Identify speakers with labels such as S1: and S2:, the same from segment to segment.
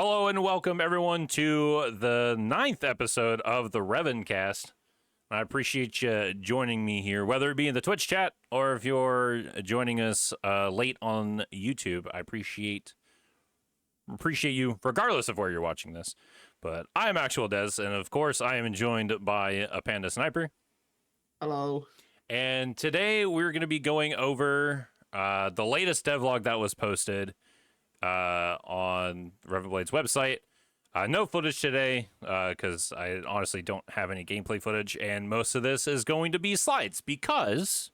S1: Hello and welcome everyone to the 9th episode of the RevenCast. I appreciate you joining me here, whether it be in the Twitch chat or if you're joining us late on YouTube. I appreciate you regardless of where you're watching this. But I am Actual Des, and of course I am joined by a Panda Sniper.
S2: Hello.
S1: And today we're going to be going over the latest devlog that was posted on Revenblade's website. No footage today because I honestly don't have any gameplay footage, and most of this is going to be slides because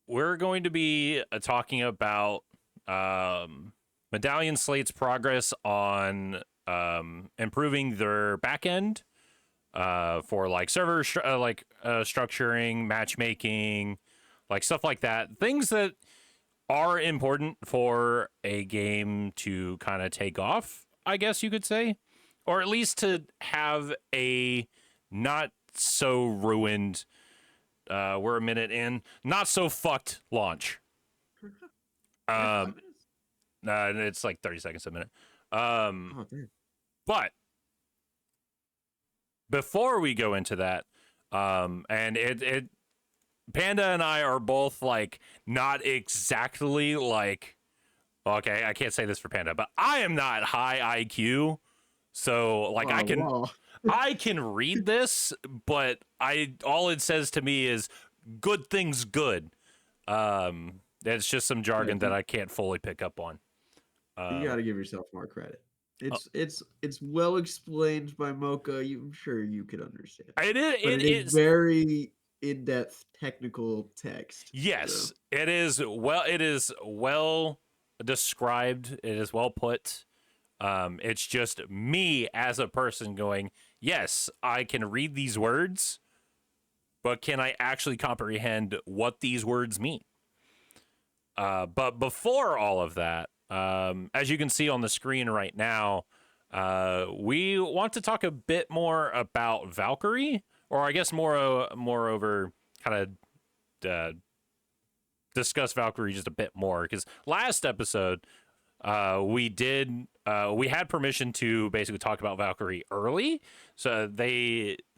S1: we're going to be talking about Medallion Slate's progress on improving their backend for like server structuring, matchmaking, like stuff like that. Things that are important for a game to kind of take off, I guess you could say, or at least to have a not so ruined, we're a minute in, not so fucked launch. It's like 30 seconds a minute. But before we go into that, and it Panda and I are both like not exactly like, okay, I can't say this for Panda, but I am not high IQ, so like I can read this, but all it says to me is good things good. It's just some jargon that I can't fully pick up on.
S2: You got to give yourself more credit. It's well explained by Mocha. I'm sure you could understand. It is very in-depth technical text.
S1: Yes, so. It is well described. It is well put. It's just me as a person going, yes, I can read these words, but can I actually comprehend what these words mean? But before all of that, as you can see on the screen right now, we want to talk a bit more about Valkyrie, or I guess moreover, kind of discuss Valkyrie just a bit more, because last episode we had permission to basically talk about Valkyrie early, so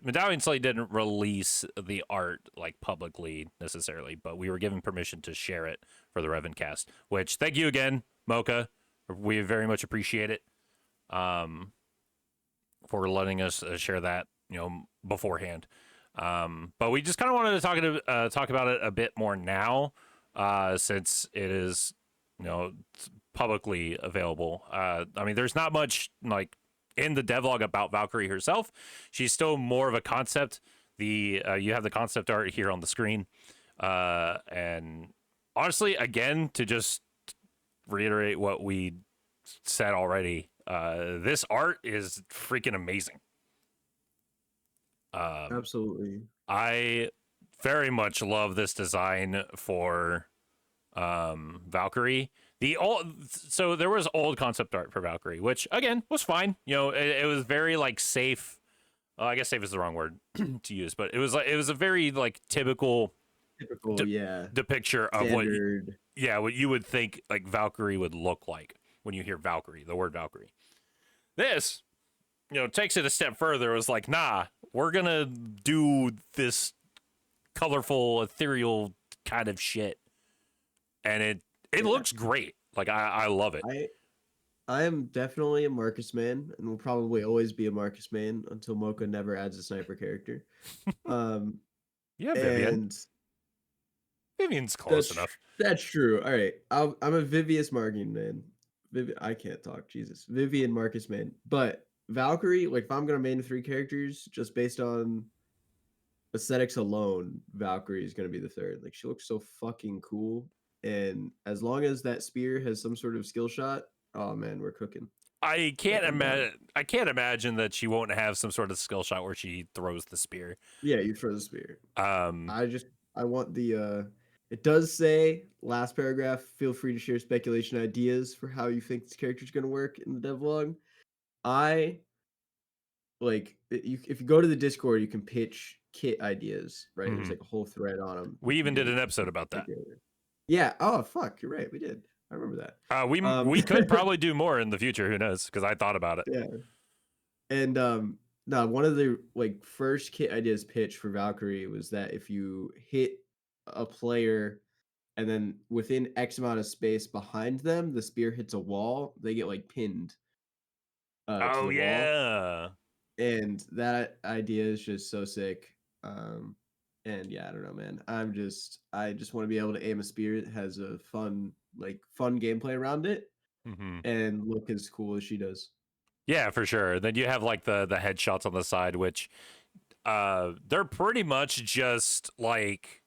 S1: Medallion Slate didn't release the art like publicly necessarily, but we were given permission to share it for the RevenCast, which thank you again, Mocha. We very much appreciate it for letting us share that, beforehand. But we just kind of wanted to talk about it a bit more now, since it is, publicly available. I mean, there's not much like in the devlog about Valkyrie herself. She's still more of a concept. You have the concept art here on the screen, and honestly, again, to just reiterate what we said already, this art is freaking amazing.
S2: Absolutely.
S1: I very much love this design for Valkyrie. So there was old concept art for Valkyrie, which again was fine. It was very like safe. Well, I guess safe is the wrong word to use, but it was a very like typical depiction of what you would think like Valkyrie would look like when you hear Valkyrie, the word Valkyrie. This, takes it a step further. It was like, nah, we're gonna do this colorful, ethereal kind of shit, and it looks great. Like I love it.
S2: I am definitely a Marcus man, and will probably always be a Marcus man until Mocha never adds a sniper character.
S1: Yeah, Vivian. Vivian's close enough.
S2: That's true. All right, I'm a Vivius Margin man. I can't talk. Jesus, Vivian Marcus man. But Valkyrie, like if I'm gonna main 3 characters just based on aesthetics alone, Valkyrie is gonna be the third. Like she looks so fucking cool, and as long as that spear has some sort of skill shot, oh man, we're cooking.
S1: I can't imagine that she won't have some sort of skill shot where she throws the spear.
S2: Yeah, you throw the spear. I want the it does say last paragraph, feel free to share speculation ideas for how you think this character is going to work in the devlog. If you go to the Discord, you can pitch kit ideas, right? There's like a whole thread on them.
S1: We even did an episode about that.
S2: Yeah. Oh fuck, you're right. We did. I remember that.
S1: We could probably do more in the future. Who knows? Because I thought about it.
S2: Yeah. And no, one of the like first kit ideas pitched for Valkyrie was that if you hit a player and then within X amount of space behind them, the spear hits a wall, they get like pinned to
S1: Oh
S2: the wall.
S1: yeah.
S2: And that idea is just so sick. And yeah, I don't know, man. I just want to be able to aim a spear that has a fun gameplay around it
S1: Hmm.
S2: and look as cool as she does.
S1: Yeah, for sure. Then you have like the headshots on the side, which they're pretty much just like,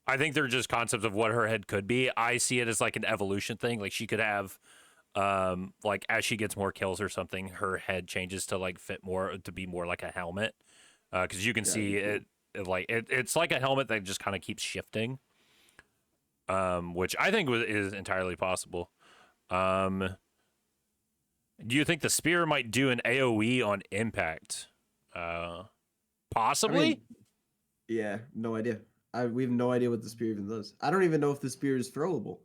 S1: I think they're just concepts of what her head could be. I see it as like an evolution thing. Like she could have like as she gets more kills or something, her head changes to like fit more to be more like a helmet. Because you can
S2: That'd be
S1: see
S2: cool.
S1: it's like a helmet that just kind of keeps shifting. Which I think is entirely possible. Um, do you think the spear might do an AoE on impact?
S2: I
S1: Possibly.
S2: mean, yeah, no idea. We have no idea what the spear even does. I don't even know if the spear is throwable.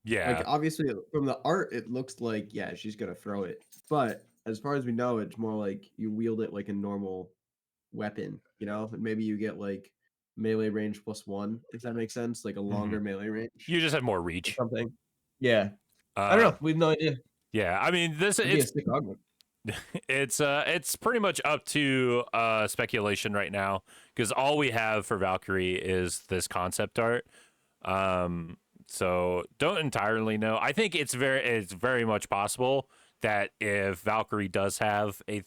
S2: Like
S1: Yeah.
S2: obviously from the art, it looks like yeah, she's gonna throw it. But as far as we know, it's more like you wield it like a normal weapon, you know? And maybe you get like melee range +1, if that makes sense, like a
S1: Hmm.
S2: longer melee range
S1: You just have more
S2: or
S1: reach.
S2: something. Yeah. I don't
S1: Uh,
S2: know. We have no idea.
S1: yeah. I mean, this
S2: It'd be a
S1: it's
S2: sick augment.
S1: it's pretty much up to speculation right now because all we have for Valkyrie is this concept art. Um, so don't entirely know. I think it's very much possible that if Valkyrie does have a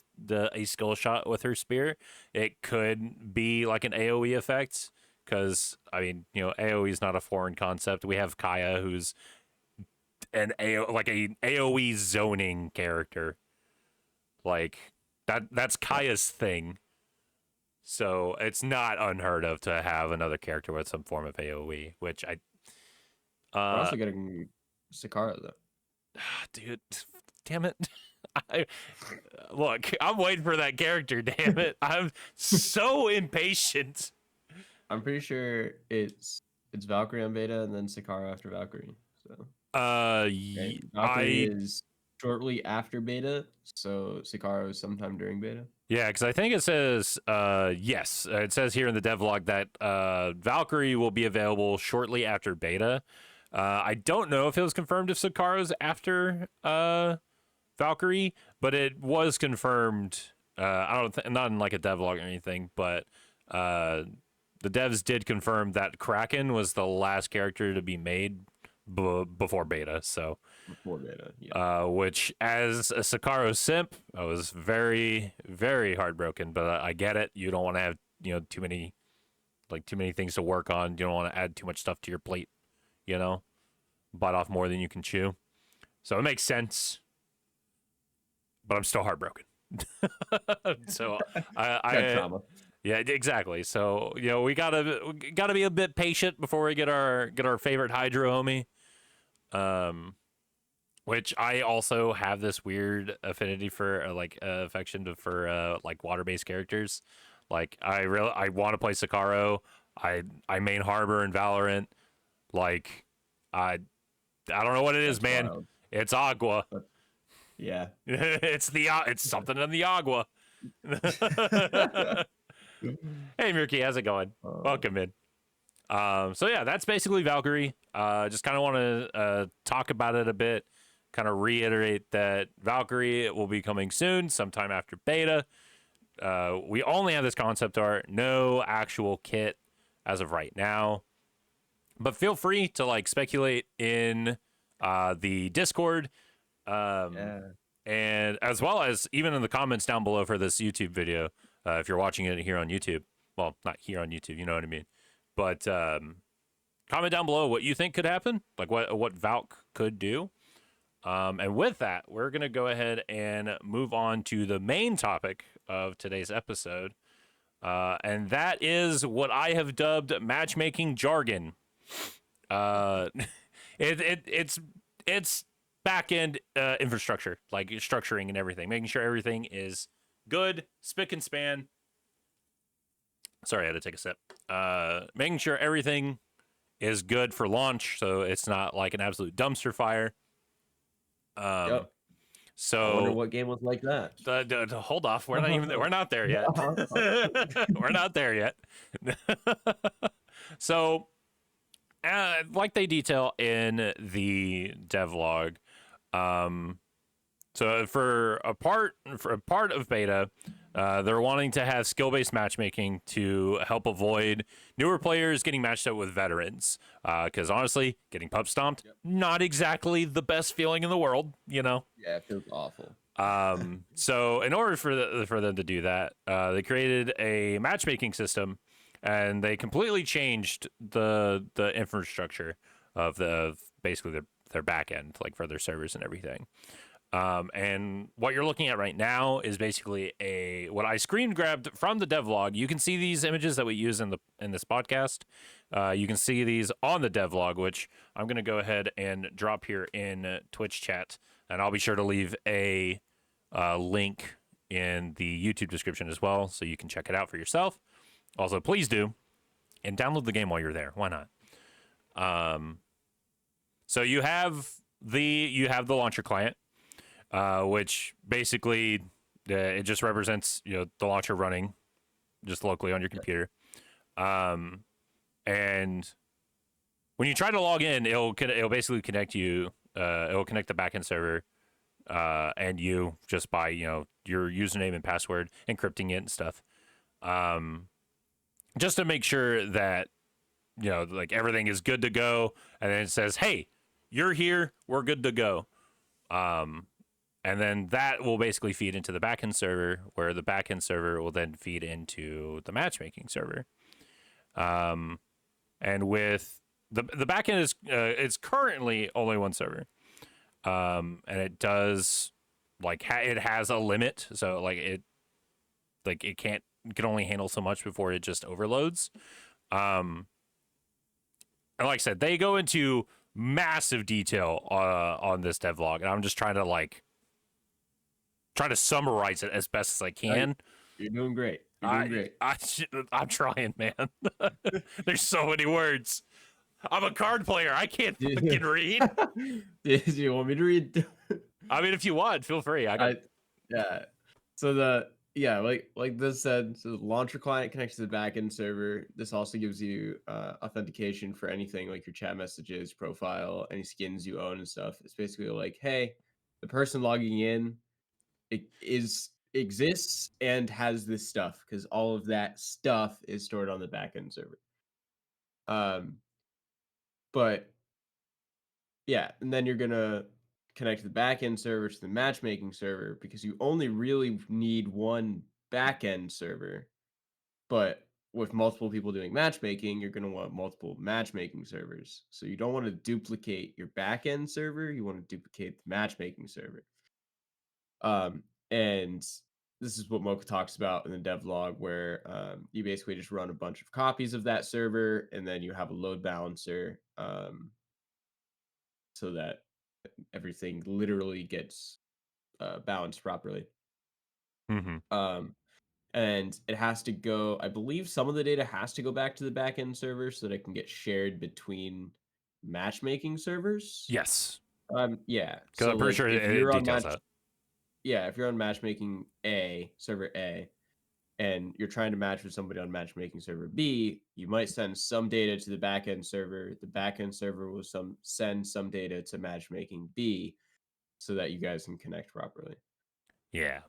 S1: skill shot with her spear, it could be like an AoE effect. Because I mean, AoE is not a foreign concept. We have Kaya, who's like a AoE zoning character. Like that's
S2: Yeah.
S1: Kaya's thing. So it's not unheard of to have another character with some form of AoE, which
S2: We're
S1: uh
S2: also getting Sakara though.
S1: dude, damn it. I look, I'm waiting for that character, damn it. I'm so impatient.
S2: I'm pretty sure it's Valkyrie on beta and then Sakara after Valkyrie. So right? Valkyrie
S1: I
S2: is shortly after beta, so Sakara is sometime during beta.
S1: yeah, because I think it says yes. It says here in the devlog that Valkyrie will be available shortly after beta. I don't know if it was confirmed if Sakara's after Valkyrie, but it was confirmed. I don't not in like a devlog or anything, but the devs did confirm that Kraken was the last character to be made before beta. So,
S2: Before beta, yeah.
S1: which as a Sakaro simp, I was very very heartbroken. But I get it. You don't want to have too many things to work on. You don't want to add too much stuff to your plate. Bite off more than you can chew. So it makes sense. But I'm still heartbroken. So
S2: Got
S1: I
S2: trauma.
S1: yeah, exactly. So we gotta be a bit patient before we get our favorite Hydro homie. Um, which I also have this weird affinity for, affection for like water based characters. Like I want to play Sakaro. I main Harbor in Valorant. Like I don't know what it is,
S2: That's
S1: man.
S2: wild.
S1: It's Agua.
S2: But yeah.
S1: It's something in the Agua. Hey Murky, how's it going?
S2: uh,
S1: Welcome in. So yeah, that's basically Valkyrie. Just kind of want to talk about it a bit, kind of reiterate that Valkyrie will be coming soon, sometime after beta. We only have this concept art, no actual kit as of right now. But feel free to like speculate in the Discord,
S2: yeah.
S1: and as well as even in the comments down below for this YouTube video. If you're watching it here on YouTube, well, not here on YouTube, you know what I mean. But comment down below what you think could happen, like what Valk could do. And with that, we're gonna go ahead and move on to the main topic of today's episode, and that is what I have dubbed matchmaking jargon. Uh, it's back end infrastructure, like structuring and everything, making sure everything is good, spick and span. Sorry, I had to take a sip. Making sure everything is good for launch, so it's not like an absolute dumpster fire.
S2: Yep. I wonder
S1: So
S2: what game was like that.
S1: hold off, we're not there yet. We're not there yet. So, like they detail in the devlog, um, so for a part of beta, they're wanting to have skill based matchmaking to help avoid newer players getting matched up with veterans. Because honestly, getting pub stomped,
S2: Yep.
S1: not exactly the best feeling in the world, you know.
S2: Yeah, it feels awful.
S1: So in order for them to do that, they created a matchmaking system, and they completely changed the infrastructure of basically their back end, like for their servers and everything. And what you're looking at right now is basically what I screen grabbed from the devlog. You can see these images that we use in this podcast. You can see these on the devlog, which I'm going to go ahead and drop here in Twitch chat, and I'll be sure to leave a link in the YouTube description as well, so you can check it out for yourself. Also, please do, and download the game while you're there. Why not? So you have the launcher client, which basically it just represents the launcher running just locally on your computer. And when you try to log in, it'll basically connect you. It'll connect the backend server and you just by your username and password, encrypting it and stuff, just to make sure that like everything is good to go. And then it says, "Hey, you're here. We're good to go." And then that will basically feed into the backend server, where the backend server will then feed into the matchmaking server. And with the backend is it's currently only one server, and it does it has a limit, so it can only handle so much before it just overloads. And like I said, they go into massive detail on this devlog, and I'm just trying to summarize it as best as I can.
S2: You're doing great. You're doing great.
S1: I'm trying, man. There's so many words. I'm a card player. I can't fucking read.
S2: Do you want me to read?
S1: I mean, if you want, feel free.
S2: Yeah. So like this said, so the launcher client connects to the backend server. This also gives you authentication for anything like your chat messages, profile, any skins you own and stuff. It's basically like, hey, the person logging in exists and has this stuff, because all of that stuff is stored on the backend server. But yeah, and then you're gonna connect the backend server to the matchmaking server, because you only really need one backend server. But with multiple people doing matchmaking, you're gonna want multiple matchmaking servers. So you don't want to duplicate your backend server, you want to duplicate the matchmaking server. And this is what Mocha talks about in the devlog, where you basically just run a bunch of copies of that server, and then you have a load balancer, so that everything literally gets balanced properly.
S1: Mm-hmm.
S2: And it has to go, I believe some of the data has to go back to the backend server so that it can get shared between matchmaking servers.
S1: Yes,
S2: Yeah.
S1: because
S2: So
S1: I'm pretty
S2: like
S1: sure
S2: if
S1: it
S2: you're on
S1: details that.
S2: if you're on matchmaking A, server A, and you're trying to match with somebody on matchmaking server B, you might send some data to the backend server. The backend server will send some data to matchmaking B so that you guys can connect properly.
S1: Yeah.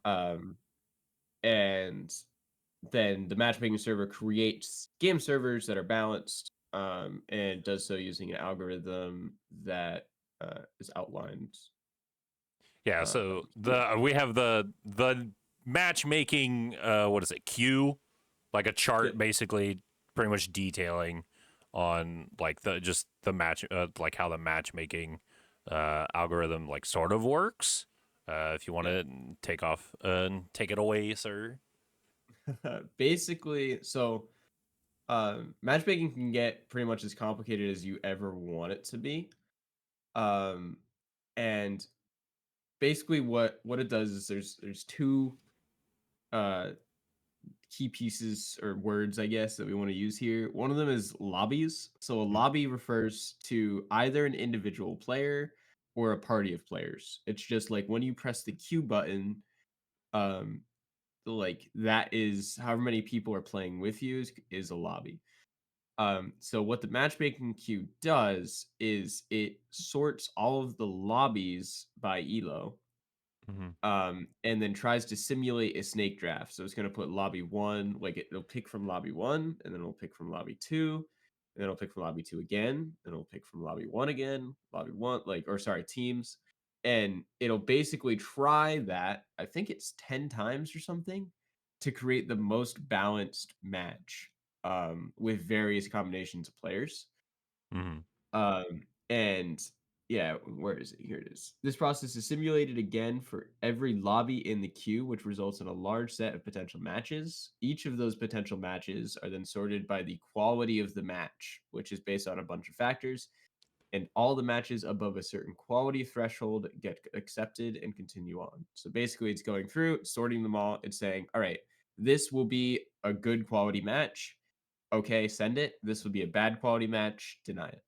S2: And then the matchmaking server creates game servers that are balanced, and does so using an algorithm that is outlined.
S1: Yeah. So we have the matchmaking. What is it? Queue, like a chart,
S2: Yep.
S1: basically, pretty much detailing on like the match, like how the matchmaking algorithm like sort of works. If you want to take it away, sir.
S2: Basically, so matchmaking can get pretty much as complicated as you ever want it to be. Um, and basically what it does is there's two uh key pieces or words, I guess, that we want to use here. One of them is lobbies. So a
S1: Mm.
S2: lobby refers to either an individual player or a party of players. It's just like when you press the Q button, um, like that is however many people are playing with you is a lobby. So what the matchmaking queue does is it sorts all of the lobbies by elo,
S1: Mhm.
S2: and then tries to simulate a snake draft. So it's going to put lobby one, like it'll pick from lobby one, and then it'll pick from lobby two, and then it'll pick from lobby two again, and it'll pick from lobby one again, lobby one, like, or sorry, teams. And it'll basically try that, I think it's 10 times or something, to create the most balanced match with various combinations of players.
S1: Mhm.
S2: And yeah, where is it? Here it is. This process is simulated again for every lobby in the queue, which results in a large set of potential matches. Each of those potential matches are then sorted by the quality of the match, which is based on a bunch of factors. And all the matches above a certain quality threshold get accepted and continue on. So basically, it's going through, sorting them all. It's saying, all right, this will be a good quality match. Okay, send it. This will be a bad quality match. Deny it.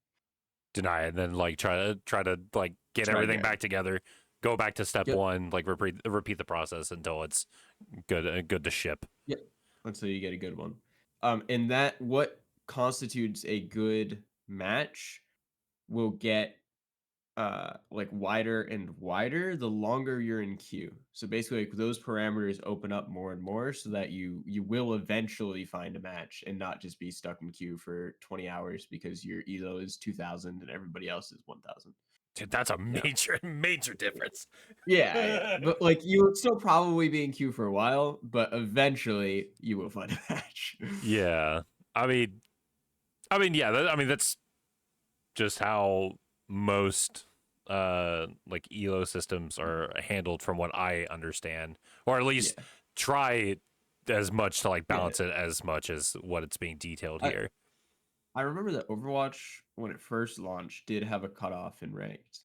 S1: Deny it, and then like try to like get
S2: Try
S1: everything
S2: again.
S1: back together. Go back to step
S2: Yep.
S1: one, like repeat the process until it's good to ship.
S2: Yep. Until you get a good one. And that what constitutes a good match will get like wider and wider the longer you're in queue. So basically like those parameters open up more and more so that you will eventually find a match and not just be stuck in queue for 20 hours because your elo is 2000 and everybody else is 1000.
S1: Dude, that's a
S2: Yeah.
S1: major difference.
S2: Yeah, yeah. But like you would still probably be in queue for a while, but eventually you will find a match.
S1: Yeah, I mean, yeah. That's just how most like elo systems are handled, from what I understand, or at least
S2: Yeah.
S1: try as much to like
S2: Yeah.
S1: balance it as much as what it's being detailed
S2: I
S1: here.
S2: I remember that Overwatch when it first launched did have a cutoff in ranked.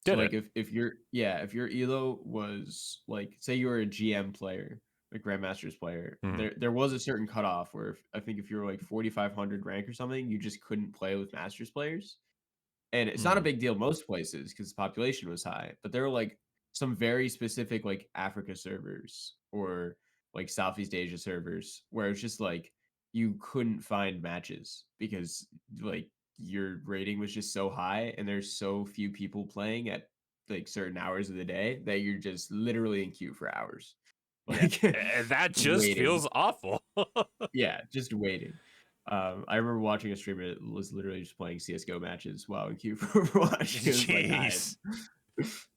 S2: So
S1: Did
S2: like
S1: it?
S2: if your elo was like say you were a GM player, a Grandmasters player,
S1: Mhm.
S2: there was a certain cutoff where I think if you were like 4500 rank or something, you just couldn't play with Masters players. And it's not a
S1: Mhm.
S2: big deal most places because the population was high, but there were like some very specific like Africa servers or like Southeast Asia servers where it's just like you couldn't find matches because like your rating was just so high and there's so few people playing at like certain hours of the day that you're just literally in queue for hours.
S1: Yeah,
S2: Like
S1: that just
S2: waiting.
S1: feels awful.
S2: Yeah, just waiting. I remember watching a streamer that was literally just playing CS:GO matches while in queue for Overwatch. It was like dying.
S1: Jeez.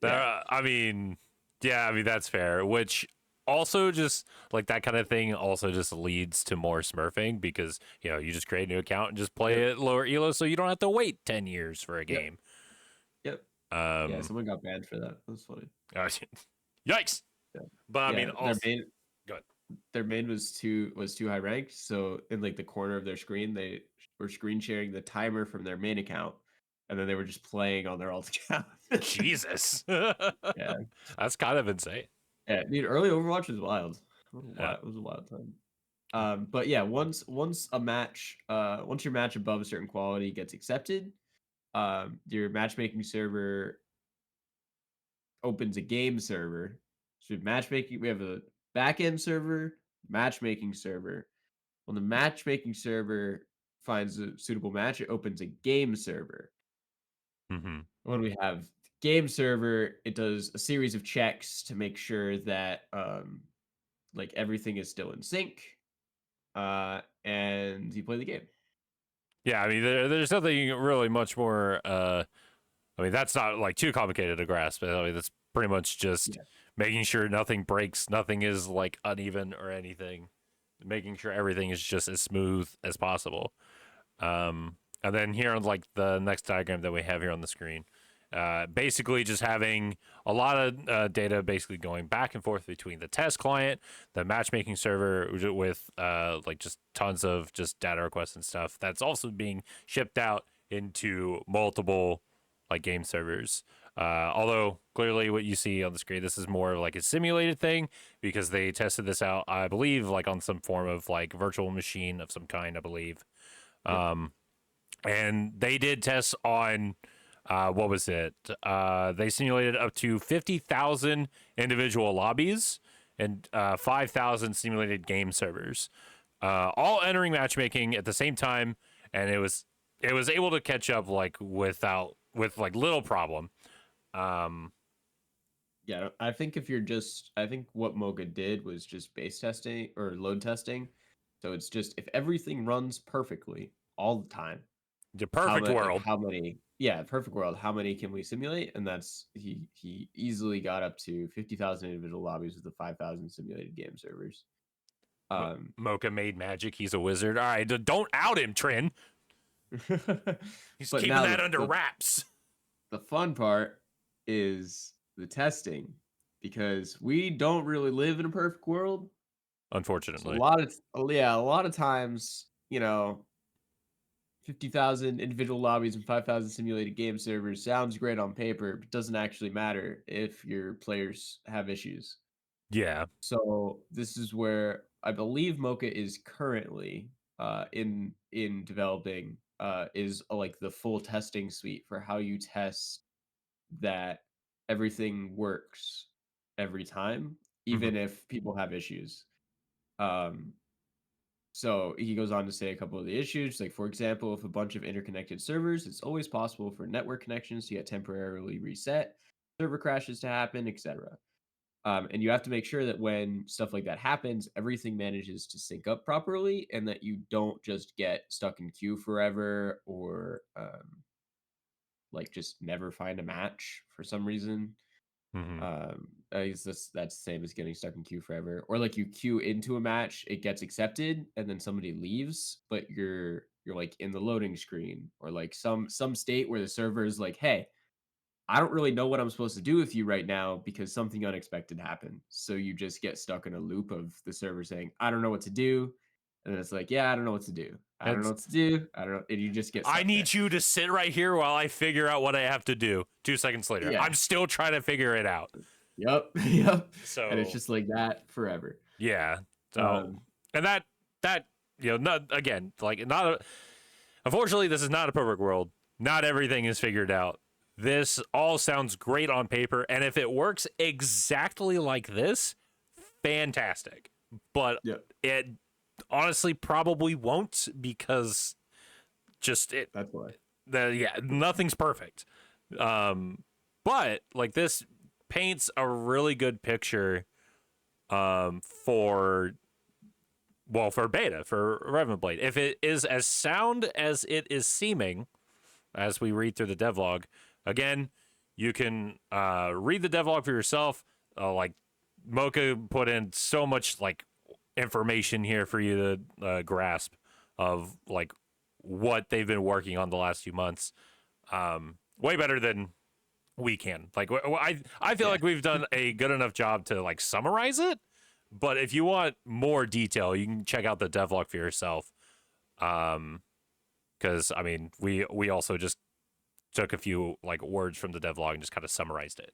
S2: Yeah,
S1: I mean, yeah, that's fair. Which also just like that kind of thing also just leads to more smurfing because you just create a new account and just play
S2: yep,
S1: it lower elo, so you don't have to wait 10 years for a
S2: yep,
S1: game.
S2: yep. Yeah,
S1: Um,
S2: someone got banned for that. That was funny.
S1: yikes.
S2: Yeah,
S1: But I
S2: yeah.
S1: mean, also good.
S2: Their main was too high ranked. So in like the corner of their screen, they were screen sharing the timer from their main account, and then they were just playing on their alt account.
S1: Jesus,
S2: Yeah,
S1: that's kind of insane.
S2: yeah. Dude, early Overwatch was wild.
S1: Yeah.
S2: It was a wild time. But yeah, once your match above a certain quality gets accepted, your matchmaking server opens a game server. So we have a backend server, matchmaking server. When the matchmaking server finds a suitable match, it opens a game server.
S1: Mm-hmm.
S2: When we have game server, it does a series of checks to make sure that like everything is still in sync. And you play the game.
S1: Yeah, I mean, there's nothing really much more. I mean, that's not like too complicated to grasp. I mean, that's pretty much just
S2: Yeah.
S1: making sure nothing breaks, nothing is like uneven or anything, making sure everything is just as smooth as possible. And then here on like the next diagram that we have here on the screen, basically just having a lot of data basically going back and forth between the test client, the matchmaking server with like just tons of just data requests and stuff that's also being shipped out into multiple like game servers. Although clearly what you see on the screen, this is more of like a simulated thing because they tested this out, I believe, like on some form of like virtual machine of some kind, I believe.
S2: Yep.
S1: And they did tests on what was it? They simulated up to 50,000 individual lobbies and 5,000 simulated game servers, all entering matchmaking at the same time, and it was able to catch up like with like little problem. Um,
S2: Yeah, I think I think what Mocha did was just base testing or load testing. So it's just if everything runs perfectly all the time,
S1: the perfect world.
S2: how many? Yeah, perfect world. How many can we simulate? And that's he easily got up to 50,000 individual lobbies with the 5,000 simulated game servers. Um,
S1: Mocha made magic. He's a wizard. All right, don't out him, Trin. He's
S2: but
S1: keeping
S2: now
S1: that under wraps.
S2: the fun part is the testing because we don't really live in a perfect world. So
S1: Unfortunately,
S2: a lot of times, 50,000 individual lobbies and 5,000 simulated game servers sounds great on paper, but doesn't actually matter if your players have issues.
S1: yeah.
S2: So this is where I believe Mocha is currently in developing is like the full testing suite for how you test that everything works every time,
S1: Mhm.
S2: even if people have issues. Um, so he goes on to say a couple of the issues, like for example, if a bunch of interconnected servers, it's always possible for network connections to get temporarily reset, server crashes to happen, etc. And you have to make sure that when stuff like that happens, everything manages to sync up properly, and that you don't just get stuck in queue forever or like just never find a match for some reason.
S1: Mhm.
S2: I guess that's the same as getting stuck in queue forever. Or like you queue into a match, it gets accepted, and then somebody leaves, but you're like in the loading screen, or like some state where the server is like, hey, I don't really know what I'm supposed to do with you right now because something unexpected happened. So you just get stuck in a loop of the server saying, I don't know what to do. And then it's like, yeah, I don't know what to do. I don't know
S1: It's
S2: what to do. I don't know. And you just get
S1: I
S2: stuck there.
S1: need you to sit right here while I figure out what I have to do. 2 seconds later,
S2: Yeah.
S1: I'm still trying to figure it out.
S2: Yep. Yep. And it's
S1: So
S2: just like that forever.
S1: yeah. So
S2: Um,
S1: and that not again like not a, unfortunately this is not a perfect world. Not everything is figured out. This all sounds great on paper, and if it works exactly like this, fantastic. But
S2: yep.
S1: it honestly probably won't because just it
S2: That's why.
S1: yeah, nothing's perfect. But like this paints a really good picture for for beta for Reven Blade. If it is as sound as it is seeming as we read through the devlog, again, you can read the devlog for yourself. Like Mocha put in so much like information here for you to grasp of like what they've been working on the last few months. Way better than we can. Like I feel
S2: Yeah.
S1: like we've done a good enough job to like summarize it. But if you want more detail, you can check out the devlog for yourself. Because I mean, we also just took a few like words from the devlog and just kind of summarized it.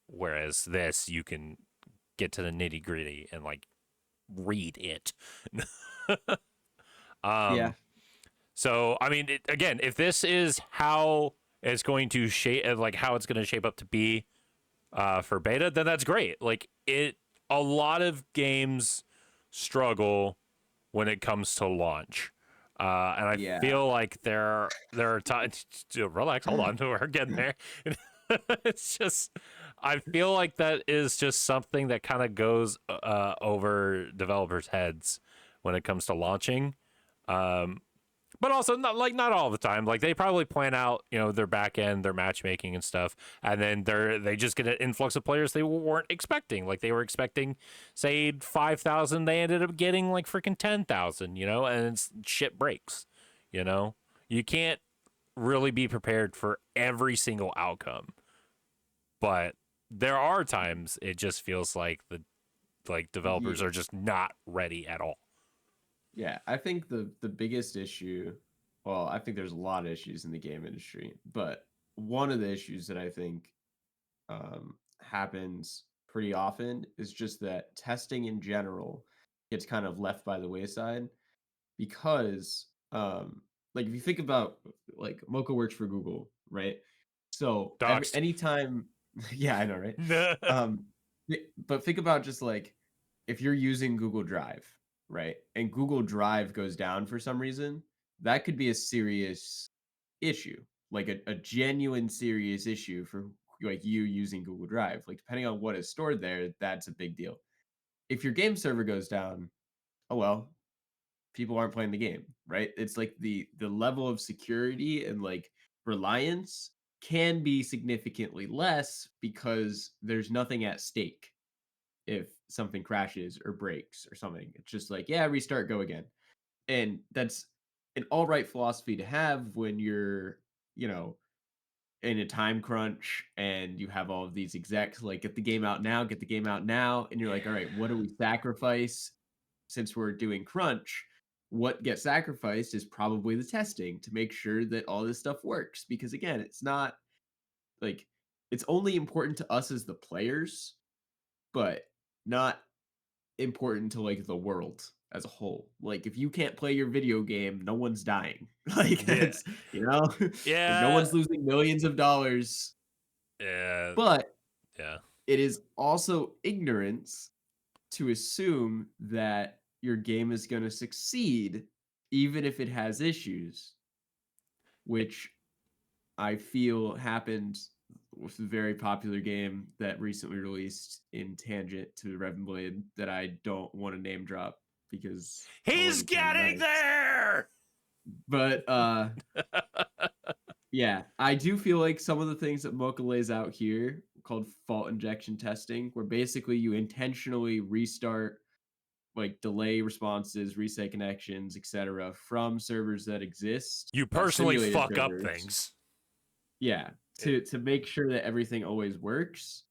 S1: Whereas this, you can get to the nitty gritty and like read it.
S2: Yeah.
S1: So I mean, again, if this is how it's going to shape, like how it's going to shape up to be for beta, then that's great. Like it, a lot of games struggle when it comes to launch. And I
S2: Yeah.
S1: feel like there are times to relax. Hold on, we're getting there. It's just I feel like that is just something that kind of goes over developers' heads when it comes to launching. But also not all the time. Like they probably plan out, their back end, their matchmaking and stuff, and then they just get an influx of players they weren't expecting. Like they were expecting, say 5,000, they ended up getting like freaking 10,000. And shit breaks. You can't really be prepared for every single outcome, but there are times it just feels like the developers
S2: Yeah.
S1: are just not ready at all.
S2: Yeah. I think the biggest issue, well, I think there's a lot of issues in the game industry, but one of the issues that I think happens pretty often is just that testing in general gets kind of left by the wayside because like if you think about like Mocha works for Google, right? So every
S1: Doxed.
S2: anytime yeah, I know, right? Um but think about just like if you're using Google Drive, right? And Google Drive goes down for some reason, that could be a serious issue, like a genuine serious issue for like you using Google Drive. Like depending on what is stored there, that's a big deal. If your game server goes down, oh well, people aren't playing the game, right? It's like the level of security and like reliance can be significantly less because there's nothing at stake if something crashes or breaks or something. It's just like, yeah, restart, go again. And that's an all right philosophy to have when you're, you know, in a time crunch and you have all of these execs like get the game out now, get the game out now, and you're like, all right, what do we sacrifice since we're doing crunch? What gets sacrificed is probably the testing to make sure that all this stuff works. Because again, it's not like it's only important to us as the players, but not important to like the world as a whole. Like if you can't play your video game, no one's dying. Like
S1: Yeah.
S2: that's you know, like no
S1: Yeah.
S2: one's losing millions of dollars.
S1: Yeah.
S2: But
S1: Yeah.
S2: it is also ignorance to assume that your game is going to succeed even if it has issues, which I feel happened with a very popular game that recently released in tangent to Reven Blade that I don't want to name drop because I want
S1: He's
S2: to be kind of
S1: getting
S2: nice.
S1: there.
S2: But yeah, I do feel like some of the things that Mocha lays out here called fault injection testing, where basically you intentionally restart like delay responses, reset connections, etc., from servers that exist,
S1: You personally
S2: simulated
S1: fuck up
S2: servers.
S1: things.
S2: Yeah, to make sure that everything always works,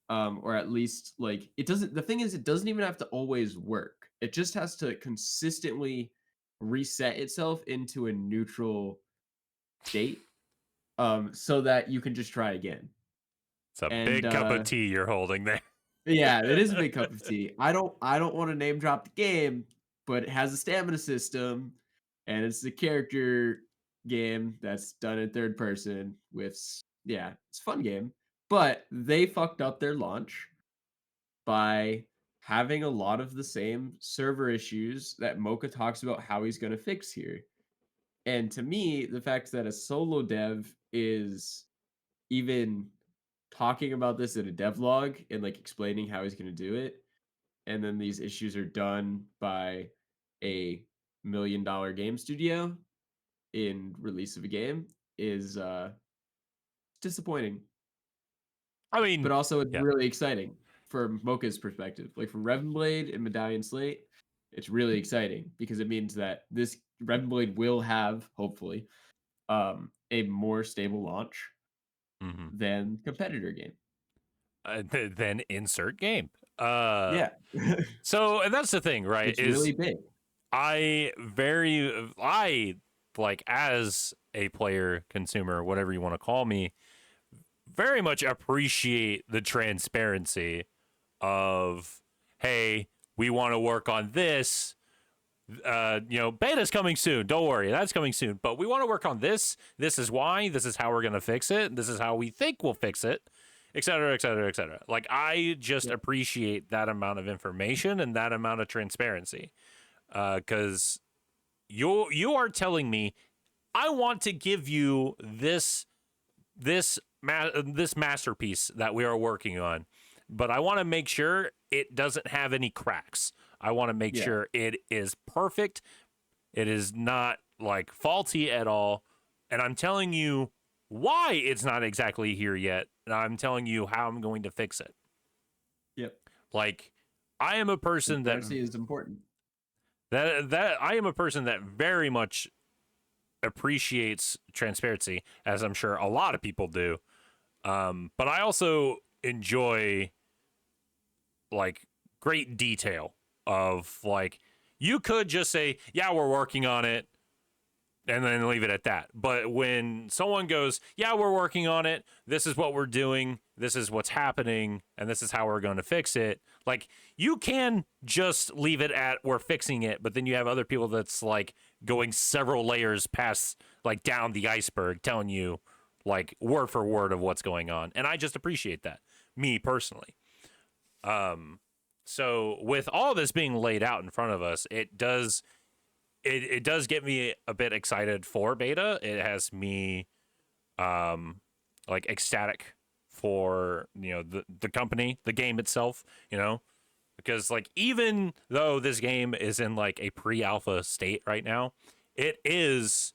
S2: or at least like it doesn't. The thing is, it doesn't even have to always work. It just has to consistently reset itself into a neutral state, so that you can just try again.
S1: It's a
S2: And
S1: big cup of tea you're holding there.
S2: yeah, it is a big cup of tea. I don't want to name drop the game, but it has a stamina system and it's a character game that's done in third person with yeah, it's a fun game. But they fucked up their launch by having a lot of the same server issues that Mocha talks about how he's going to fix here. And to me, the fact that a solo dev is even talking about this in a devlog and like explaining how he's going to do it, and then these issues are done by a $1 million game studio in release of a game is disappointing.
S1: I mean,
S2: But also it's
S1: yeah.
S2: really exciting from Mocha's perspective. Like from Reven Blade and Medallion Slate, it's really exciting because it means that this Reven Blade will have, hopefully, a more stable launch
S1: Mm-hmm.
S2: than competitor game.
S1: Then insert game. Uh,
S2: Yeah.
S1: so and that's the thing, right?
S2: It's really
S1: Is
S2: big.
S1: I like as a player, consumer, whatever you want to call me, very much appreciate the transparency of, hey, we want to work on this. Beta's coming soon. Don't worry, that's coming soon. But we want to work on this. This is why. This is how we're gonna fix it. This is how we think we'll fix it, et cetera, et cetera, et cetera. Like I just
S2: Yeah.
S1: appreciate that amount of information and that amount of transparency, because you are telling me I want to give you this masterpiece that we are working on, but I want to make sure it doesn't have any cracks. I want to make
S2: Yeah.
S1: sure it is perfect. It is not like faulty at all. And I'm telling you why it's not exactly here yet. And I'm telling you how I'm going to fix it.
S2: Yep.
S1: Like I am a person
S2: Transparency is important.
S1: that I am a person that very much appreciates transparency, as I'm sure a lot of people do. But I also enjoy like great detail of like you could just say, yeah, we're working on it and then leave it at that. But when someone goes, yeah, we're working on it, this is what we're doing, this is what's happening and this is how we're going to fix it. Like, you can just leave it at we're fixing it, but then you have other people that's like going several layers past, like down the iceberg, telling you like word for word of what's going on. And I just appreciate that, me personally. So with all this being laid out in front of us, it does get me a bit excited for beta. It has me like ecstatic for, the company, the game itself, because like even though this game is in like a pre-alpha state right now, it's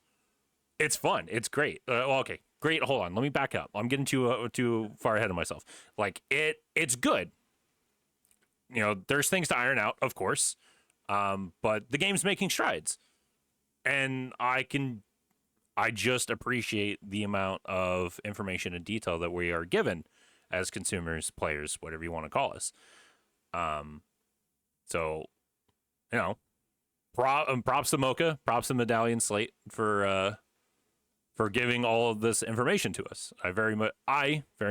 S1: fun, it's great. Well, okay, great. Hold on, let me back up. I'm getting too far ahead of myself. Like it's good. There's things to iron out, of course, but the game's making strides, and I just appreciate the amount of information and detail that we are given as consumers, players, whatever you want to call us. So, you know, props to Mocha, props to Medallion Slate for giving all of this information to us. I very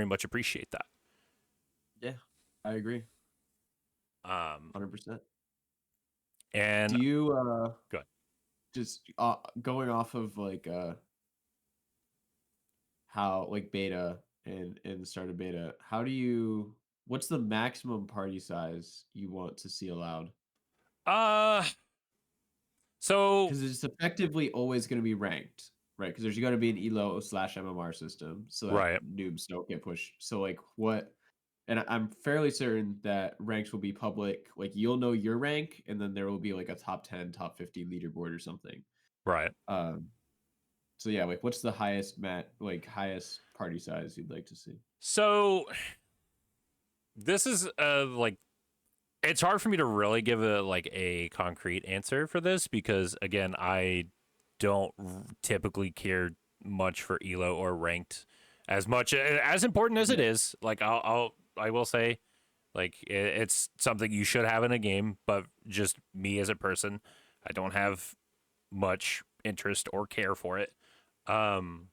S1: much appreciate that.
S2: Yeah, I agree.
S1: Um,
S2: 100%.
S1: and
S2: Do you
S1: good.
S2: just going off of like how like beta and the start of beta, what's the maximum party size you want to see allowed?
S1: Uh, so
S2: Because it's effectively always going to be ranked, right? Because there's going to be an elo/MMR system so that
S1: right,
S2: noobs don't get pushed. So like what? And I'm fairly certain that ranks will be public. Like you'll know your rank, and then there will be like a top 10, top 50 leaderboard or something.
S1: right.
S2: Um, so yeah, like what's the highest party size you'd like to see?
S1: So this is like it's hard for me to really give a concrete answer for this because again, I don't typically care much for elo or ranked as much as important as it
S2: Yeah.
S1: is. Like I will say like it's something you should have in a game, but just me as a person, I don't have much interest or care for it. Um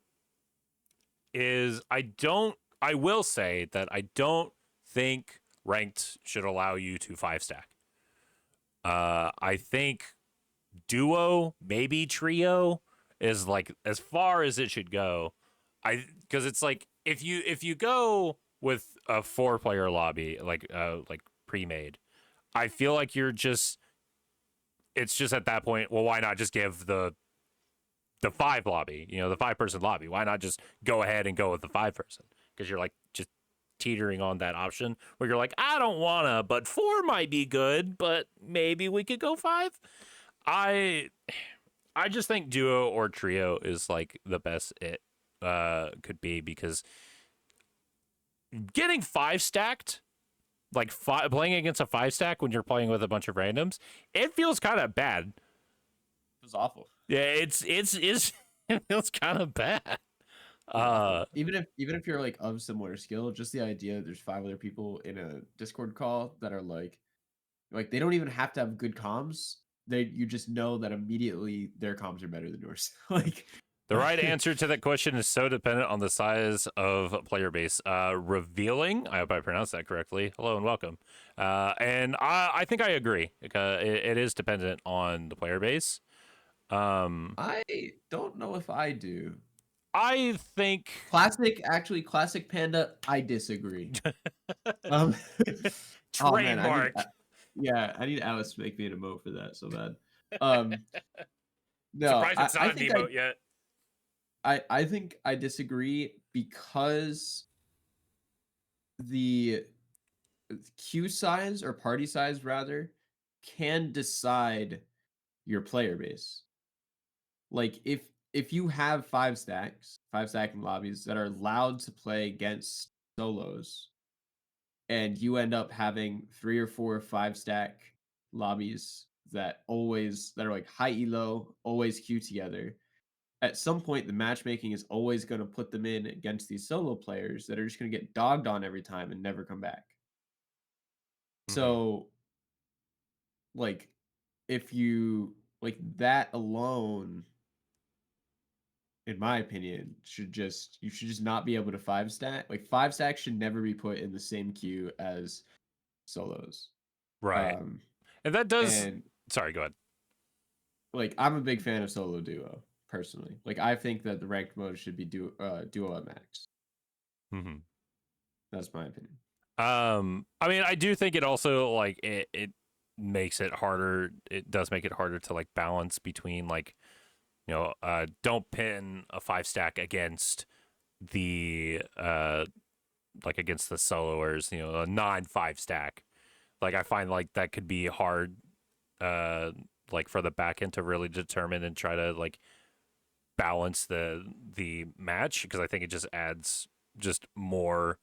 S1: is I will say that I don't think ranked should allow you to five stack. I think duo, maybe trio is like as far as it should go. Because it's like if you go with a 4-player lobby like pre-made, I feel like it's just at that point, well, why not just give the 5 lobby, the 5-person lobby? Why not just go ahead and go with the 5-person? Because you're like just teetering on that option where you're like, I don't wanna, but 4 might be good, but maybe we could go 5. I I just think duo or trio is like the best it could be because getting 5 stacked, like playing against a 5 stack when you're playing with a bunch of randoms, it feels kind of bad.
S2: It was awful.
S1: Yeah, it's it feels kind of bad.
S2: It was awful. Even if you're like of similar skill, just the idea that there's 5 other people in a Discord call that are like they don't even have to have good comms. You just know that immediately their comms are better than yours. like
S1: The right answer to that question is so dependent on the size of player base. Revealing, I hope I pronounced that correctly. Hello and welcome. And I think I agree. It is dependent on the player base.
S2: I don't know if I do.
S1: I think
S2: Classic Panda, I disagree. Um, oh man,
S1: trademark.
S2: I need Alice to make me an emote for that so bad. Um, no,
S1: Surprised it's
S2: I
S1: not an
S2: think
S1: emote yet.
S2: I think I disagree because the queue size or party size rather can decide your player base. Like if you have 5 stacking lobbies that are allowed to play against solos, and you end up having 3 or 4 5 stack lobbies that are like high elo, always queue together. At some point, the matchmaking is always going to put them in against these solo players that are just going to get dogged on every time and never come back.
S1: Mhm.
S2: So, like, if you like that alone, in my opinion, you should just not be able to five stack. Like five stacks should never be put in the same queue as solos.
S1: Right.
S2: Um,
S1: And that does.
S2: and
S1: Sorry, go ahead.
S2: like I'm a big fan of solo duo personally. Like I think that the ranked mode should be duo at max.
S1: Hmm.
S2: That's my opinion.
S1: I mean, I do think it also like it makes it harder. It does make it harder to like balance between like don't pin a five stack against the like against the soloers, a non five stack. Like I find like that could be hard like for the back end to really determine and try to like balance the match because I think it just adds just more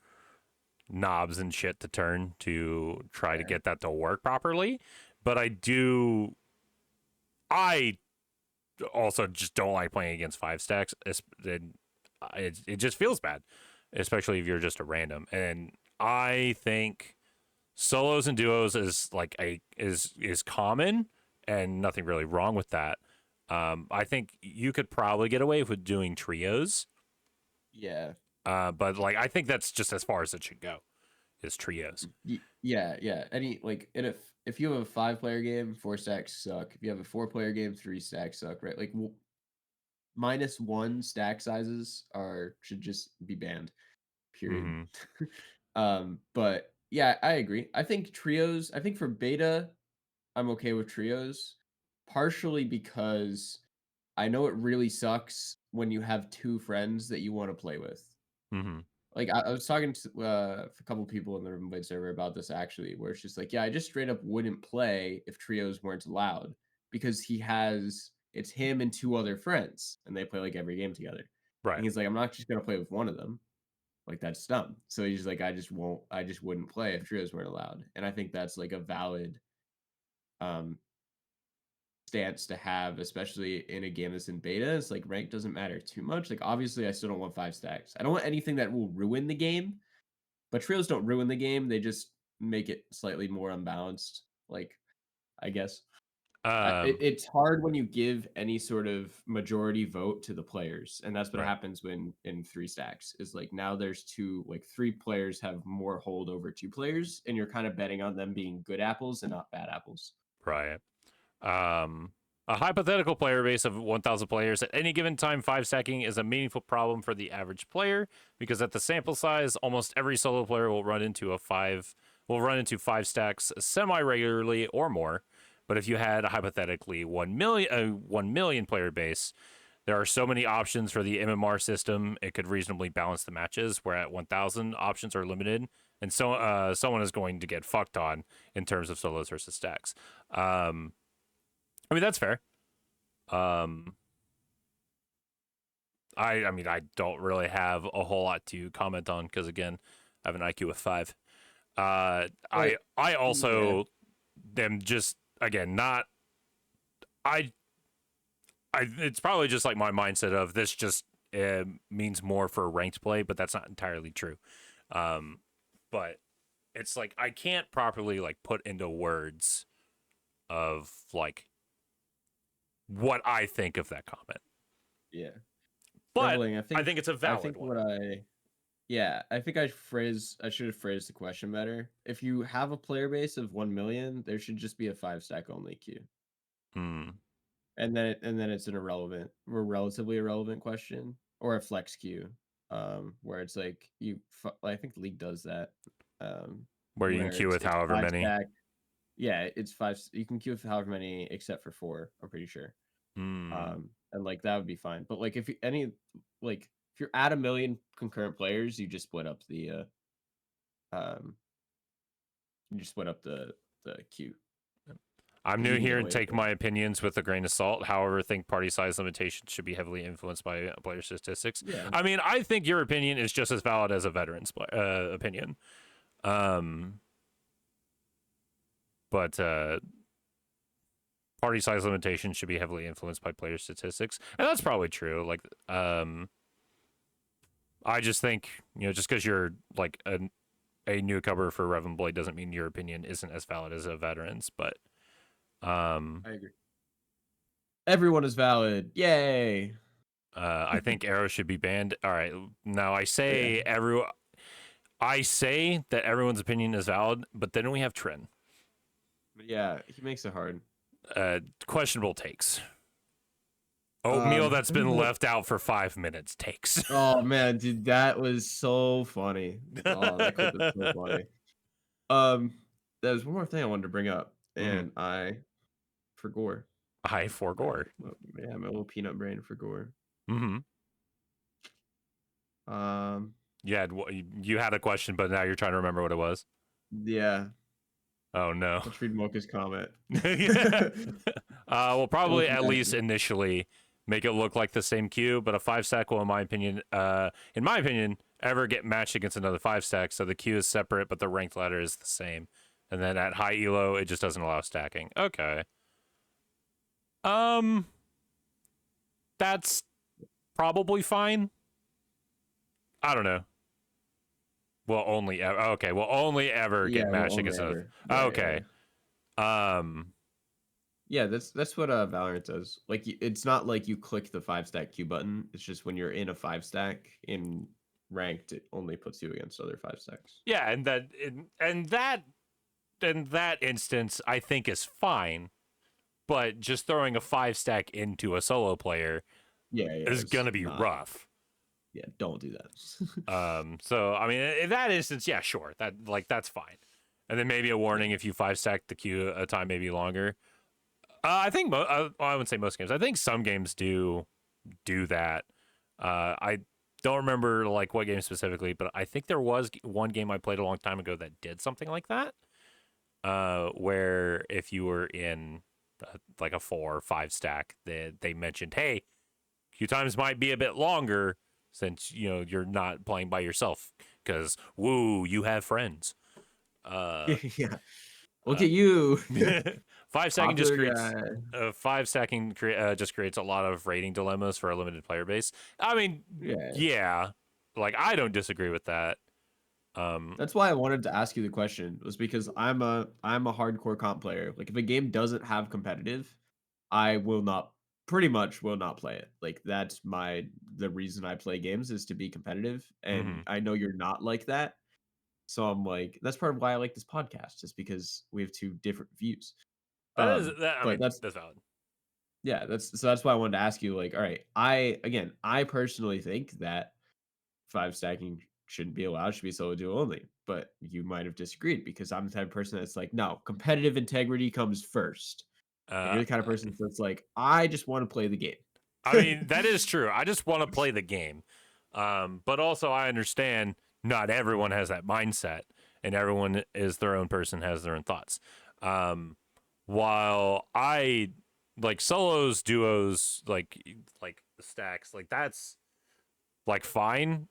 S1: knobs and shit to turn to try to
S2: Yeah.
S1: get that to work properly. But I also just don't like playing against five stacks. It just feels bad, especially if you're just a random. And I think solos and duos is like is common and nothing really wrong with that. I think you could probably get away with doing trios,
S2: Yeah.
S1: but like I think that's just as far as it should go is trios.
S2: Yeah, yeah. Any like, and if you have a 5-player game, 4 stacks suck. If you have a 4-player game, 3 stacks suck. Right? Like -1 stack sizes should just be banned. Period.
S1: Mm-hmm.
S2: But yeah, I agree. I think trios. I think for beta, I'm okay with trios, partially because I know it really sucks when you have 2 friends that you want to play with.
S1: Mm-hmm.
S2: Like I was talking to a couple people in the Riven Blade server about this actually, where it's just like, yeah, I just straight up wouldn't play if trios weren't allowed because it's him and 2 other friends, and they play like every game together. And
S1: Right.
S2: he's like, I'm not just gonna play with one of them. Like that's dumb. So he's like, I just wouldn't play if trios weren't allowed. And I think that's like a valid um stance to have, especially in a game that's in beta. It's like rank doesn't matter too much. Like obviously I still don't want 5 stacks. I don't want anything that will ruin the game, but trios don't ruin the game. They just make it slightly more unbalanced. Like I guess
S1: Um.
S2: it's hard when you give any sort of majority vote to the players, and that's what
S1: Right.
S2: happens when in 3 stacks is like now there's 3 players have more hold over 2 players, and you're kind of betting on them being good apples and not bad apples.
S1: Right. A hypothetical player base of 1,000 players at any given time, five stacking is a meaningful problem for the average player because at the sample size, almost every solo player will run into five stacks semi regularly or more. But if you had a hypothetically 1 million player base, there are so many options for the MMR system, it could reasonably balance the matches. Where at 1,000, options are limited, and so someone is going to get fucked on in terms of solos versus stacks. I mean that's fair. Um, I mean I don't really have a whole lot to comment on because again, I have an IQ of 5.
S2: But
S1: I
S2: yeah,
S1: also am just again not I it's probably just like my mindset of this just means more for ranked play, but that's not entirely true. Um, but it's like I can't properly like put into words of like what I think of that comment,
S2: yeah.
S1: but
S2: Reveling,
S1: I think it's a
S2: I
S1: valid
S2: think
S1: one.
S2: what I yeah, I think I should have phrased the question better. If you have a player base of 1 million, there should just be a 5 stack only queue.
S1: Hmm.
S2: And then it's an irrelevant or relatively irrelevant question or a flex queue, where it's like I think the league does that,
S1: Where you can
S2: where
S1: queue with
S2: it's
S1: however
S2: 5
S1: many.
S2: stack. Yeah, it's 5. You can queue with however many except for 4. I'm pretty sure.
S1: Hmm.
S2: And like that would be fine. But like if you're at 1 million concurrent players, um you just split up the queue
S1: I'm
S2: because you
S1: new
S2: can get
S1: here and
S2: away with
S1: take
S2: it.
S1: my opinions with a grain of salt. However, I think party size limitations should be heavily influenced by player statistics.
S2: Yeah.
S1: I mean, I think your opinion is just as valid as a veteran's opinion. Um, but party size limitations should be heavily influenced by player statistics, and that's probably true. Like, I just think just because you're like a newcomer for Reven Blade doesn't mean your opinion isn't as valid as a veteran's. But
S2: I agree. Everyone is valid. Yay.
S1: I think arrows should be banned. All right. Now
S2: Yeah.
S1: I say that everyone's opinion is valid, but then we have Trin.
S2: But yeah, he makes it hard.
S1: Questionable takes. Oatmeal that's been
S2: Well,
S1: left out for 5 minutes takes.
S2: oh man, dude, that was so funny. Oh, that clip is so funny. Um, there's one more thing I wanted to bring up,
S1: Mhm.
S2: and I forgot.
S1: I
S2: My,
S1: forgore.
S2: yeah, my little peanut brain forgot.
S1: Mm-hmm.
S2: Um,
S1: You had a question, but now you're trying to remember what it was.
S2: yeah,
S1: Oh no.
S2: let's read Mocha's comment.
S1: Yeah. We'll probably
S2: Mocha
S1: at least
S2: Master.
S1: initially make it look like the same queue, but a 5 stack will, in my opinion, ever get matched against another 5 stack. So the queue is separate, but the ranked ladder is the same. And then at high elo, it just doesn't allow stacking. Okay. Um, that's probably fine. I don't know. Will only ever get
S2: Yeah, well,
S1: matched
S2: only
S1: against another.
S2: ever. Yeah.
S1: Okay. Um,
S2: Yeah, that's what Valorant does. Like it's not like you click the 5 stack Q button. It's just when you're in a 5 stack in ranked, it only puts you against other 5 stacks.
S1: yeah, in that instance, I think is fine. But just throwing a 5 stack into a solo player
S2: Yeah, yeah,
S1: is
S2: it's
S1: gonna be
S2: not.
S1: rough.
S2: Yeah, don't do that.
S1: So I mean, in that instance, yeah, sure, that's fine. And then maybe a
S2: Yeah.
S1: warning if you 5 stack the queue a time maybe longer. I think I wouldn't say most games. I think some games do that. I don't remember like what game specifically, but I think there was one game I played a long time ago that did something like that. Where if you were in like a 4 or 5 stack, they mentioned, hey, queue times might be a bit longer since you're not playing by yourself because woo, you have friends. Uh,
S2: Yeah. Look
S1: uh
S2: at you.
S1: 5 stacking just
S2: Popular
S1: creates
S2: guy.
S1: 5 stacking just creates a lot of rating dilemmas for a limited player base. I mean,
S2: Yeah.
S1: yeah, like I don't disagree with that. Um,
S2: That's why I wanted to ask you the question was because I'm a hardcore comp player. Like if a game doesn't have competitive, I will not pretty much will not play it. Like that's the reason I play games is to be competitive. And
S1: mhm.
S2: I know you're not like that. So I'm like, that's part of why I like this podcast, just because we have two different views.
S1: That is that. I
S2: But
S1: mean,
S2: that's
S1: that's valid.
S2: yeah, that's why I wanted to ask you, like, all right, I personally think that 5 stacking shouldn't be allowed, should be solo duo only. But you might have disagreed because I'm the type of person that's like, no, competitive integrity comes first. And
S1: Uh,
S2: you're the kind of person that's like, I just want to play the game.
S1: I mean, that is true. I just want to play the game. But also, I understand not everyone has that mindset, and everyone is their own person, has their own thoughts. Um, while I like solos, duos, like stacks, like that's like fine.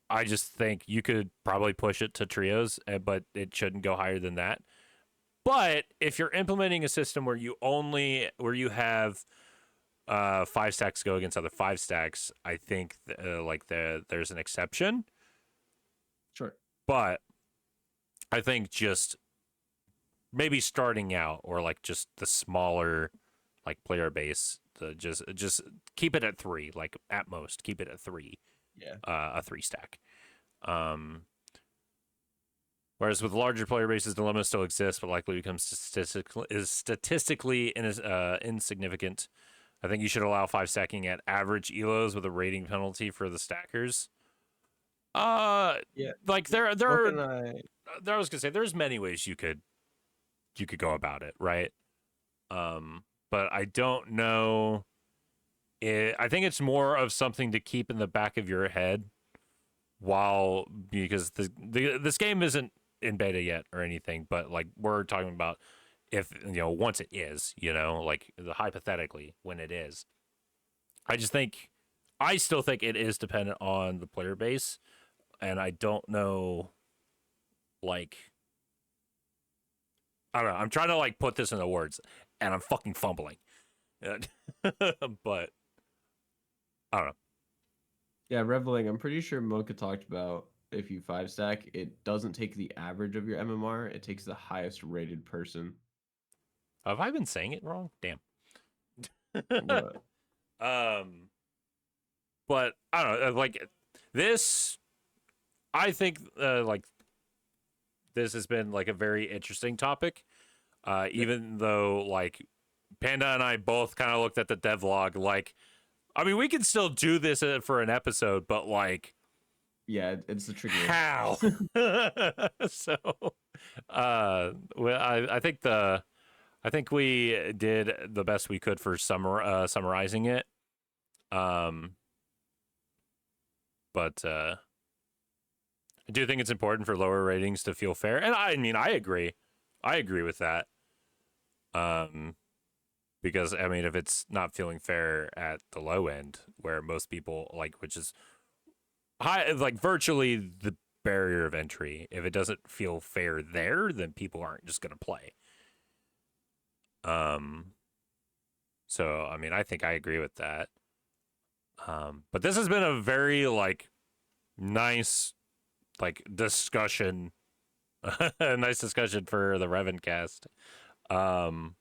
S1: I just think you could probably push it to trios, but it shouldn't go higher than that. But if you're implementing a system where you have 5 stacks go against other 5 stacks, I think there's an exception.
S2: Sure.
S1: But I think just maybe starting out or like just the smaller like player base, just keep it at 3, like at most keep it at 3,
S2: Yeah.
S1: a 3 stack. Um, Whereas with larger player bases, dilemma still exists, but likely becomes statistically insignificant. I think you should allow 5 stacking at average elos with a rating penalty for the stackers. Uh,
S2: Yeah.
S1: like
S2: What can I
S1: I was gonna say there's many ways you could go about it, right? But I don't know. I think it's more of something to keep in the back of your head while because this game isn't in beta yet or anything, but like we're talking about if once it is, like hypothetically when it is. I still think it is dependent on the player base, and I don't know like I don't know. I'm trying to like put this into words, and I'm fucking fumbling. But I don't know.
S2: Yeah, Reveling, I'm pretty sure Mocha talked about if you 5 stack, it doesn't take the average of your MMR, it takes the highest rated person.
S1: Have I been saying it wrong? Damn.
S2: What?
S1: um, but I don't know, like this. I think like this has been like a very interesting topic. Even though like Panda and I both kind of looked at the devlog, like, I mean, we can still do this for an episode, but like,
S2: Yeah, it's a tricky one.
S1: how? So, well, I think we did the best we could for summarizing it. Um, but I do think it's important for lower ratings to feel fair, and I mean, I agree with that. Um, because I mean, if it's not feeling fair at the low end, where most people like, which is high, like virtually the barrier of entry, if it doesn't feel fair there, then people aren't just gonna play. Um, so I mean, I think I agree with that. But this has been a very like nice like discussion, a nice discussion for the RevenCast. Um,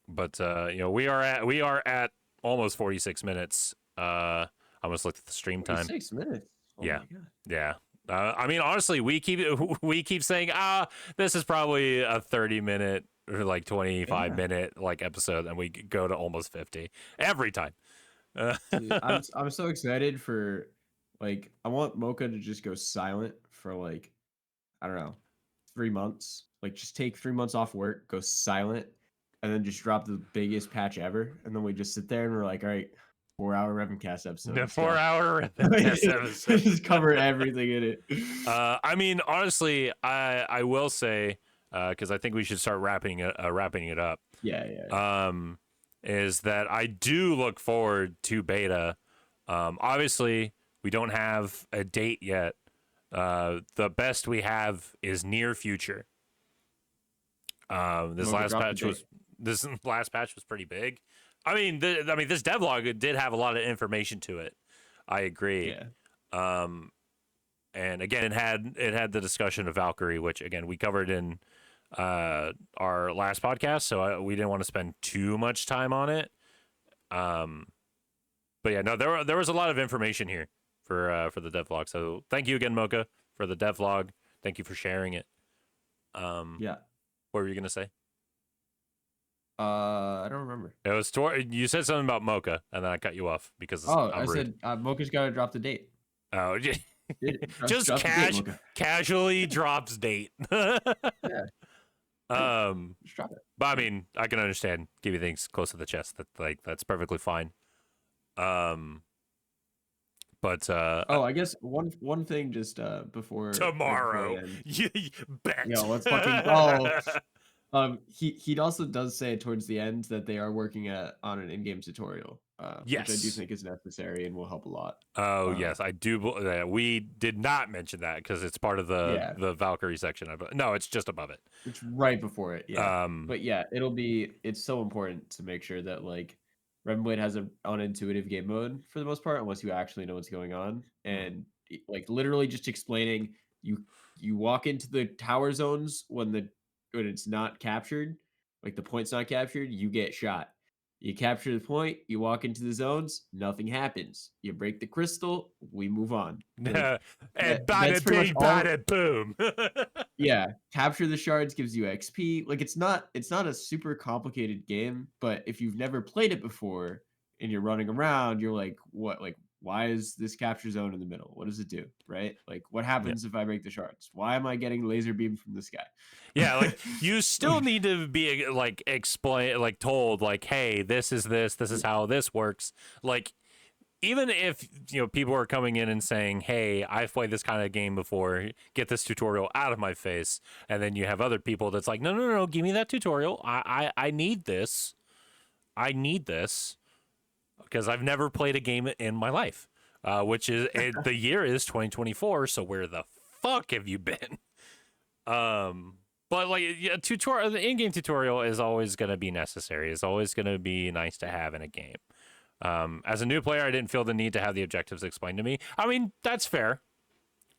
S1: but you know, we are at almost 46 minutes. I almost looked at the stream time.
S2: 6 minutes. Oh
S1: Yeah,
S2: my god.
S1: yeah. I mean, honestly, we keep saying, this is probably a 30-minute or like 25-minute like episode, and we go to almost 50 every time.
S2: Dude, I'm so excited for, like, I want Mocha to just go silent for like, I don't know, 3 months. Like, just take 3 months off work, go silent, and then just drop the biggest patch ever. And then we just sit there and we're like, all right, 4-hour Revencast episode.
S1: The
S2: Let's go.
S1: 4-hour test episode.
S2: Just cover everything in it.
S1: I mean, honestly, I will say, because I think we should start wrapping it up.
S2: Yeah.
S1: Is that I do look forward to beta. Obviously, we don't have a date yet. The best we have is near future. This last patch was pretty big. I mean, this devlog did have a lot of information to it. I agree.
S2: Yeah.
S1: And again, it had the discussion of Valkyrie, which again we covered in our last podcast, so we didn't want to spend too much time on it. But yeah, no, there was a lot of information here for the devlog. So thank you again, Mocha, for the devlog. Thank you for sharing it.
S2: Yeah.
S1: What were you gonna say?
S2: I don't remember.
S1: It was you said something about Mocha, and then I cut you off because
S2: I
S1: rude.
S2: said Mocha's got to drop the date.
S1: Oh, just
S2: drop the date, Mocha.
S1: casually drops date.
S2: Yeah.
S1: Just
S2: drop it.
S1: But I mean, I can understand keeping things close to the chest. That's perfectly fine. But
S2: I guess one thing just before
S1: tomorrow, bet.
S2: let's fucking he also does say towards the end that they are working on an in-game tutorial,
S1: yes,
S2: which I do think is necessary and will help a lot.
S1: Oh yes, I do. We did not mention that because it's part of the Valkyrie section. No, it's just above it.
S2: It's right before it. Yeah. But yeah, it's so important to make sure that like Revenblade has an unintuitive game mode for the most part, unless you actually know what's going on. And like literally just explaining, you walk into the tower zones when it's not captured, like the point's not captured, you get shot. You capture the point, you walk into the zones, nothing happens. You break the crystal, we move on.
S1: Like, and bada boom.
S2: Yeah, capture the shards gives you XP. Like it's not a super complicated game, but if you've never played it before and you're running around, you're like, what? Like, why is this capture zone in the middle? What does it do? Right? Like, what happens if I break the shards? Why am I getting laser beam from the sky?
S1: Yeah, like you still need to be like told like, hey, this is how this works. Like, even if people are coming in and saying, hey, I've played this kind of game before, get this tutorial out of my face, and then you have other people that's like, no, give me that tutorial. I need this. I need this because I've never played a game in my life, which is the year is 2024. So where the fuck have you been? But like tutorial, the in-game tutorial is always going to be necessary. It's always going to be nice to have in a game. As a new player, I didn't feel the need to have the objectives explained to me. I mean, that's fair.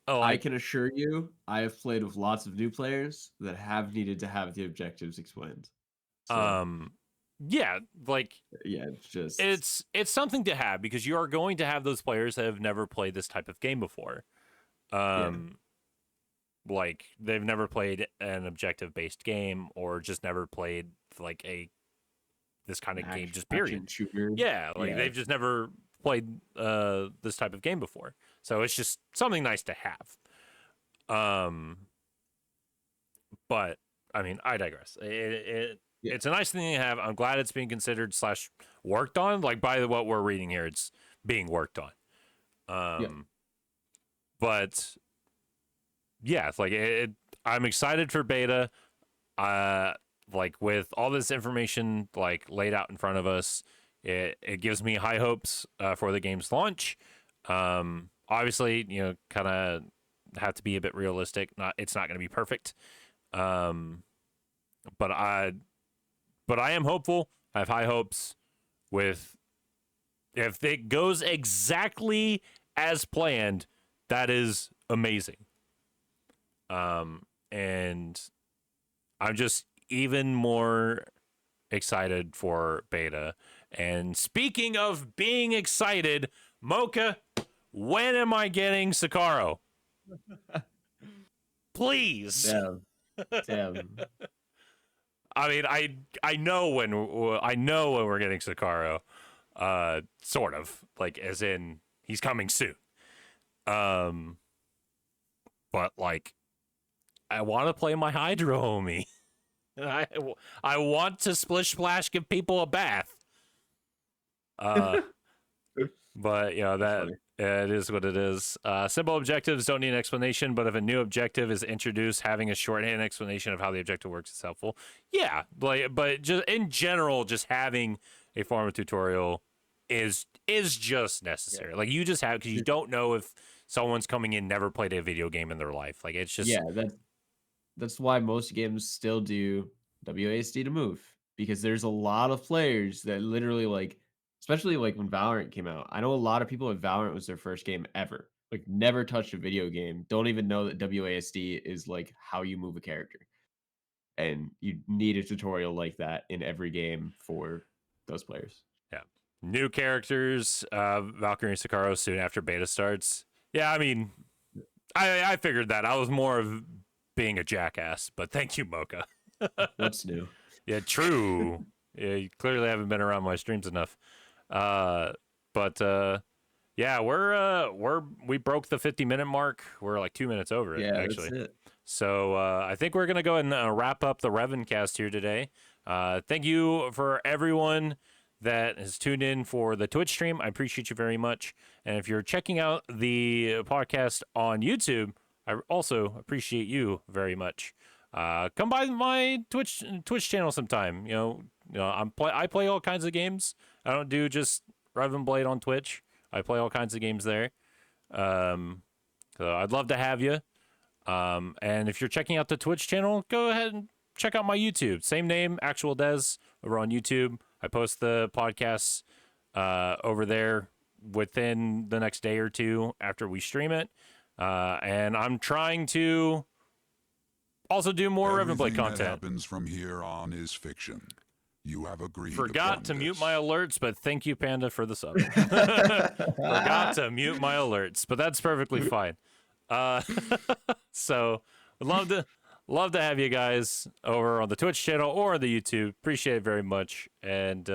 S2: I can assure you, I have played with lots of new players that have needed to have the objectives explained.
S1: So. yeah, like
S2: Yeah, it's just
S1: it's something to have because you are going to have those players that have never played this type of game before.
S2: yeah,
S1: Um, like they've never played an objective based game or just never played like a this kind
S2: an
S1: of game just
S2: action
S1: period.
S2: shooter.
S1: Yeah, like
S2: Yeah,
S1: they've just never played this type of game before. So it's just something nice to have. Um but I mean, I digress.
S2: yeah,
S1: It's a nice thing to have. I'm glad it's being considered slash worked on. Like by what we're reading here, it's being worked on.
S2: yeah.
S1: But yeah, it's like I'm excited for beta. Uh, like with all this information like laid out in front of us, it gives me high hopes for the game's launch. Obviously, kind of have to be a bit realistic. It's not going to be perfect. Um, but I am hopeful. I have high hopes with if it goes exactly as planned, that is amazing. And I'm just even more excited for beta. And speaking of being excited, Mocha, when am I getting Sakaro? Please.
S2: Damn, damn.
S1: I mean, I know when we're getting Sakaro. Sort of like as in he's coming soon. Um, but like I want to play my Hydro homie. I I want to splish splash give people a bath. Uh, but
S2: That's
S1: that
S2: funny.
S1: it is what it is. Simple objectives don't need an explanation, but if a new objective is introduced, having a shorthand explanation of how the objective works is helpful. Yeah, but just in general, just having a form of tutorial is just necessary.
S2: Yeah.
S1: Like you just have because you don't know if someone's coming in never played a video game in their life. Like it's just
S2: Yeah, that's why most games still do WASD to move because there's a lot of players that literally like, especially like when Valorant came out. I know a lot of people that Valorant was their first game ever, like never touched a video game, don't even know that WASD is like how you move a character, and you need a tutorial like that in every game for those players.
S1: yeah. New characters, Valkyrie and Sakaro soon after beta starts. Yeah, I mean, I figured that. I was more of being a jackass, but thank you, Mocha.
S2: What's new?
S1: Yeah, true. Yeah, you clearly haven't been around my streams enough. Uh, but yeah, we broke the 50-minute mark. We're like 2 minutes over it
S2: Yeah, that's
S1: actually.
S2: it.
S1: So I think we're gonna go ahead and wrap up the RevenCast here today. Thank you for everyone that has tuned in for the Twitch stream. I appreciate you very much. And if you're checking out the podcast on YouTube, I also appreciate you very much. Come by my Twitch channel sometime. I play all kinds of games. I don't do just Reven Blade on Twitch. I play all kinds of games there. So I'd love to have you. And if you're checking out the Twitch channel, go ahead and check out my YouTube. Same name, Actual Des, over on YouTube. I post the podcasts over there within the next day or two after we stream it. And I'm trying to also do more Reven Blade
S3: Everything that
S1: content.
S3: happens from here on is fiction. You have agreed
S1: Forgot
S3: upon
S1: to mute
S3: this.
S1: my alerts, but thank you, Panda, for the sub. Forgot to mute my alerts, but that's perfectly fine. So would love to have you guys over on the Twitch channel or the YouTube. Appreciate it very much. And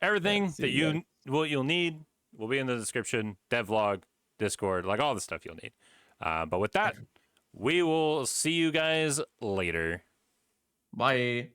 S1: everything
S2: see
S1: that
S2: you guys.
S1: you'll need will be in the description. Devlog, Discord, like all the stuff you'll need. But with that, we will see you guys later.
S2: Bye.